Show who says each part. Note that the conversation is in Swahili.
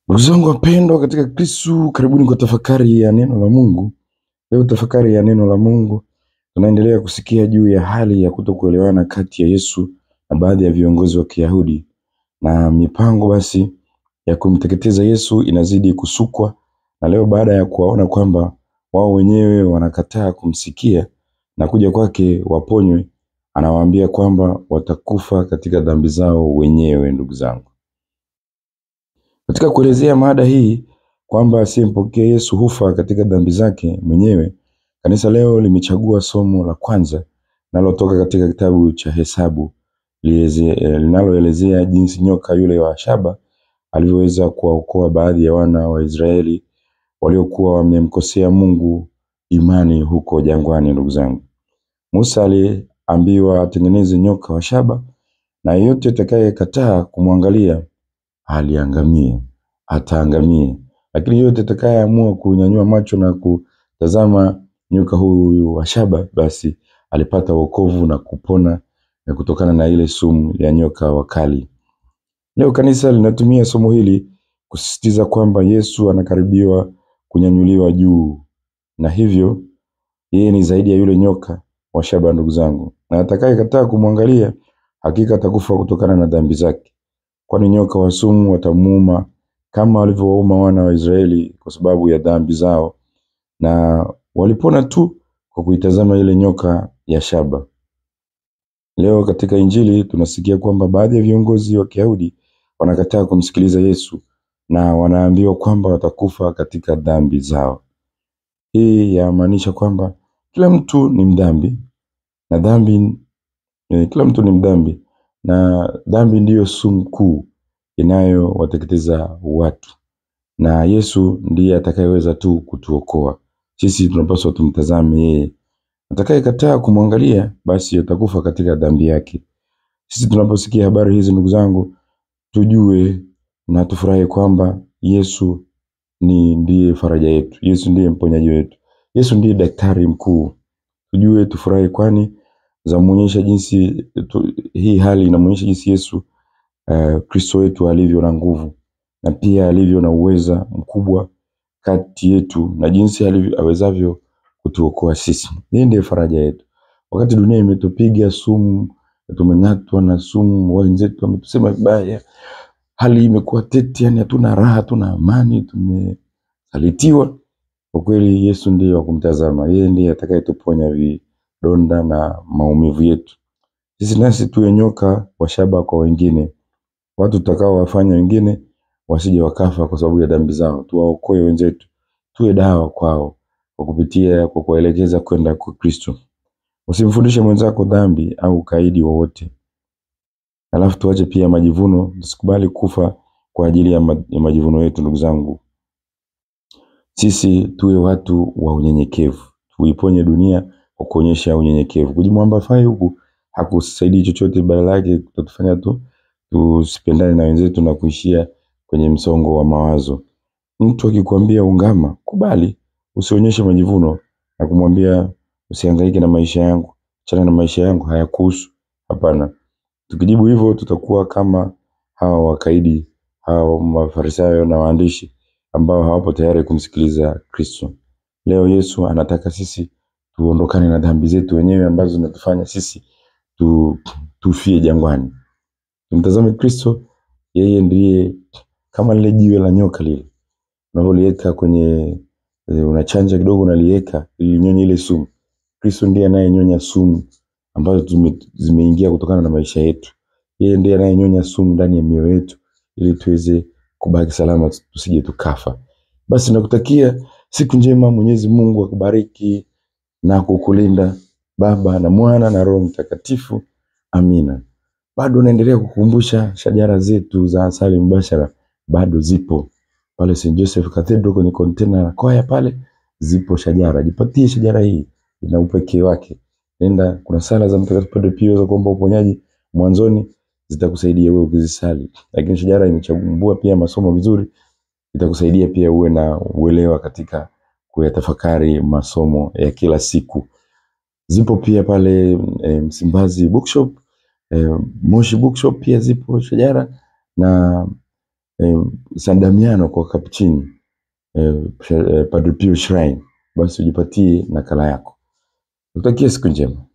Speaker 1: Ndugu zangu wapendwa katika Kristo, karibuni kwa tafakari ya neno la Mungu. Leo tafakari ya neno la Mungu, tunaendelea kusikia juu ya hali ya kutokuelewana kati ya Yesu na baadhi ya viongozi wa Kiyahudi, na mipango basi ya kumteketeza Yesu inazidi kusukwa. Na leo baada ya kuwaona kwamba wao wenyewe wanakataa kumsikia na kuja kwake waponywe, anawaambia kwamba watakufa katika dhambi zao wenyewe. Ndugu zangu, katika kuelezea mada hii kwamba asiyempokea Yesu hufa katika dhambi zake mwenyewe, kanisa leo limechagua somo la kwanza linalotoka katika kitabu cha Hesabu, linaloelezea jinsi nyoka yule wa shaba alivyoweza kuwaokoa baadhi ya wana wa Israeli waliokuwa wamemkosea Mungu imani huko jangwani. Ndugu zangu, Musa aliambiwa atengeneze nyoka wa shaba, na yeyote atakayekataa kumwangalia ataangamie. Lakini yote atakayeamua kunyanyua macho na kutazama nyoka huyu wa shaba, basi alipata wokovu na kupona na kutokana na ile sumu ya nyoka wakali. Leo kanisa linatumia somo hili kusisitiza kwamba Yesu anakaribiwa kunyanyuliwa juu, na hivyo yeye ni zaidi ya yule nyoka wa shaba. Ndugu zangu, na atakayekataa kumwangalia hakika atakufa kutokana na dhambi zake, kwani nyoka wa sumu watamuuma kama walivyowauma wana wa Israeli kwa sababu ya dhambi zao, na walipona tu kwa kuitazama ile nyoka ya shaba. Leo katika Injili tunasikia kwamba baadhi ya viongozi wa Kiyahudi wanakataa kumsikiliza Yesu na wanaambiwa kwamba watakufa katika dhambi zao. Hii yamaanisha kwamba kila mtu ni mdhambi na dhambi ndiyo sumu kuu inayowateketeza watu, na Yesu ndiye atakayeweza tu kutuokoa. Sisi tunapaswa tumtazame yeye. Atakayekataa kumwangalia basi atakufa katika dhambi yake. Sisi tunaposikia habari hizi, ndugu zangu, tujue na tufurahi kwamba Yesu ndiye faraja yetu. Yesu ndiye mponyaji wetu. Yesu ndiye daktari mkuu. Tujue, tufurahi, kwani zamuonyesha jinsi hii hali inamuonyesha jinsi Yesu Kristo wetu alivyo na nguvu na pia alivyo na uweza mkubwa kati yetu, na jinsi awezavyo kutuokoa sisi. Yeye ndiye faraja yetu. Wakati dunia imetupiga sumu, tumeng'atwa na sumu, wenzetu wametusema vibaya, hali imekuwa tete, yani hatuna raha, hatuna amani, tumesalitiwa. Kwa kweli Yesu ndiye wa kumtazama. Yeye ndiye atakayetuponya vidonda na maumivu yetu. Sisi nasi tuwe nyoka wa shaba kwa wengine, watu tutakao wafanya wengine wasije wakafa kwa sababu ya dhambi zao. Tuwaokoe wenzetu, tuwe dawa kwao kwa kuelekeza kwenda kwa Kristo. Usimfundishe mwenzako dhambi au kaidi wowote. Alafu tuache pia majivuno, tusikubali kufa kwa ajili ya majivuno yetu. Ndugu zangu, sisi tuwe watu wa unyenyekevu. Tuiponye dunia kwa kuonyesha unyenyekevu. Kujimwambafai huku hakusaidii chochote, badala yake tutafanya tu tusipendane na wenzetu na kuishia kwenye msongo wa mawazo. Mtu akikwambia ungama, kubali, usionyeshe majivuno na kumwambia usihangaike na maisha yangu, achana na maisha yangu, hayakuhusu. Hapana. Tukijibu hivyo tutakuwa kama hawa wakaidi, hawa Mafarisayo na waandishi ambao hawapo tayari kumsikiliza Kristo. Leo Yesu anataka sisi tuondokane na dhambi zetu wenyewe ambazo zinatufanya sisi tufie jangwani. Tumtazame Kristo. Yeye ndiye kama lile jiwe la nyoka lile unaloliweka kwenye unachanja kidogo unaliweka ili nyonye ile sumu. Kristo ndiye anayenyonya sumu ambazo zimeingia kutokana na maisha yetu. Yeye ndiye anayenyonya sumu ndani ya mioyo yetu ili tuweze kubaki salama, tusije tukafa. Basi nakutakia siku njema. Mwenyezi Mungu akubariki na kukulinda, Baba na Mwana na Roho Mtakatifu. Amina. Bado naendelea kukumbusha shajara zetu za Asali Mbashara bado zipo pale St. Joseph Cathedral kwenye container la kwaya pale, zipo shajara. Jipatie shajara hii, ina upekee wake. Nenda, kuna sala za Mtakatifu Padre Pio za kuomba uponyaji mwanzoni, zitakusaidia wewe ukizisali. Lakini shajara imechagua pia masomo vizuri, itakusaidia pia uwe na uelewa katika kuyatafakari masomo ya kila siku. Zipo pia pale Msimbazi Bookshop, Moshi Bookshop pia zipo shajara, na San Damiano kwa Capuchini, Padre Pio Shrine, basi ujipatie nakala yako. Utakia siku njema.